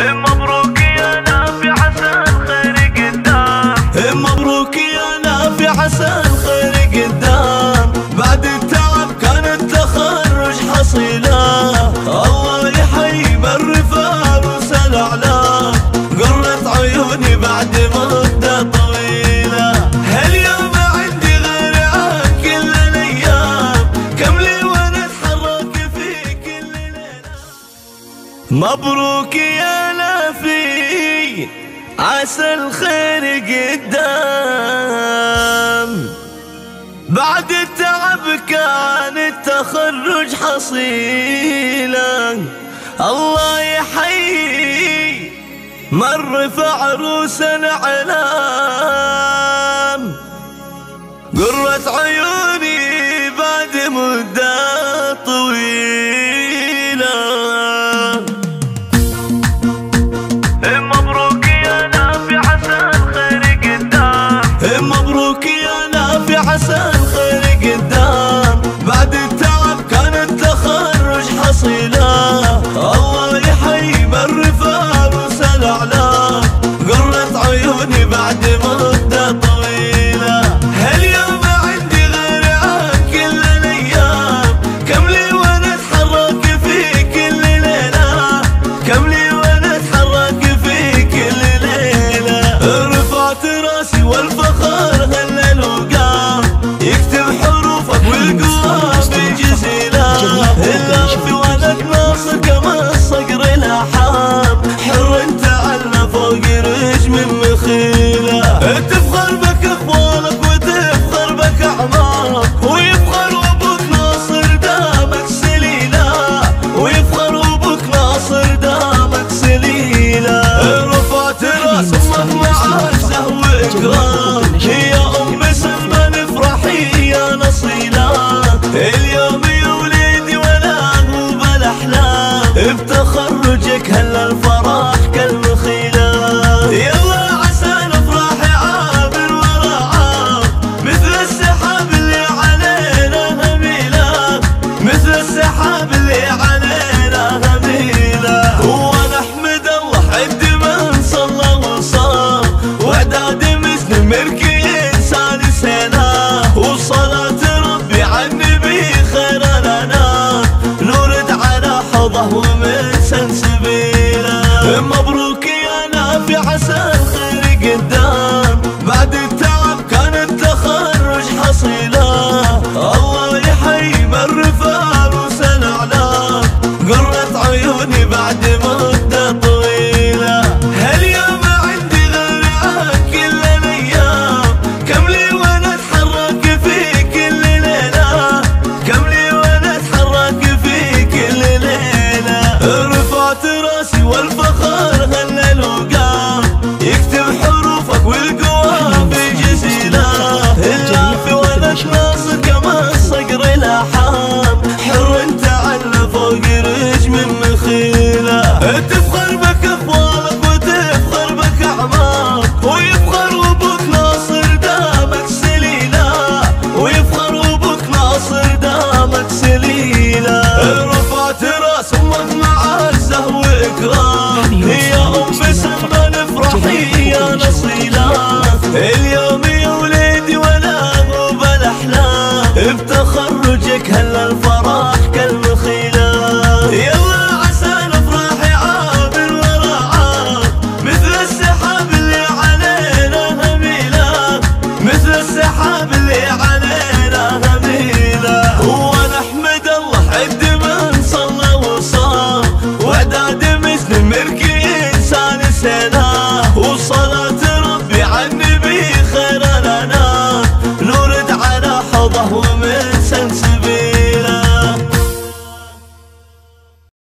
مبروك يا نافع عسى الخير قدام. مبروك يا نافع عسى الخير قدام. بعد التعب كان التخرج حصيله. الله يحيي بالرفاق وسل اعلام. قرة عيوني بعد مدة طويلة. هاليوم عندي غير عن كل الايام. كم لي وانا اتحرك في كل ليلة. مبروك يا نافي عسى الخير قدام. بعد التعب كان التخرج حصيلة. الله يحيي من رفع روس الاعلام. قرة عيوني بعد مدة طويلة. مبروك يا نافع عسى الخير قدام. مبروك يا نافع عسى الخير قدام. بعد التعب كان التخرج حصيله. الله يحيي بالرفاق وسل اعلام. قرة عيوني بعد مدة طويلة. هاليوم عندي غير عن كل الايام. كم لي وانا اتحرك في كل ليلة. كم لي وانا اتحرك في كل ليلة. رفعت راسي والفخر هلل وقام. يكتب حروفك والقوى في جزيلة. اللافي ولد ناصر كما الصقر الاحام. حر انت على فوق رجم مخيلة. تفخر بك اخوانك وتفخر بك اعمارك. ويفخر ابوك ناصر دامك سليلة. ويفخر ابوك ناصر دامك سليلة. رفعت راس امك مع عزه واكرام. يا ام سلمان افرحي يا نصيلة. اليوم يا وليدي ولا هو بالاحلام. بتخرجك هلا الفرح كالمخيلة. يلا عسى نفرح عابر ورا عام. مثل السحاب اللي علينا هميلة. مثل السحاب اللي علينا هميلة. ونحمد الله عد من صلى وصام. واعداد مسلم مركي انسان سنة. وصلاة ربي على النبي خير لنا. نورد على حوضه ومن سنسبيله. مبروك يا نافع عسى الخير قدام. بعد التعب كان التخرج حصيله. الله يحيي بالرفاق وسل اعلام. قرة عيوني بعد مدة طويلة. هاليوم عندي غير عن كل الايام. كم لي وانا اتحرك في كل ليلة. كم لي وانا اتحرك في كل ليلة. رفعت راسي والفخر هلل وقام. يكتب حروفك والقوى في جزيلة. اللافي ولد ناصر كما الصقر الاحام. حر انت على فوق رجم مخيلة. تفخر بك اخوانك وتفخر بك اعمارك. ويفخر ابوك ناصر دامك سليلة. ويفخر ابوك ناصر دامك سليلة. رفعت راس امك مع عزه واكرام. يا ام سلمان افرحي يا نصيلة. اليوم يا وليدي ولا هو بالاحلام. بتخرجك هلا الفرح كالمخيلة. يلا عسى نفرح عابر ورا عام. مثل السحاب اللي علينا هميلة. مثل السحاب اللي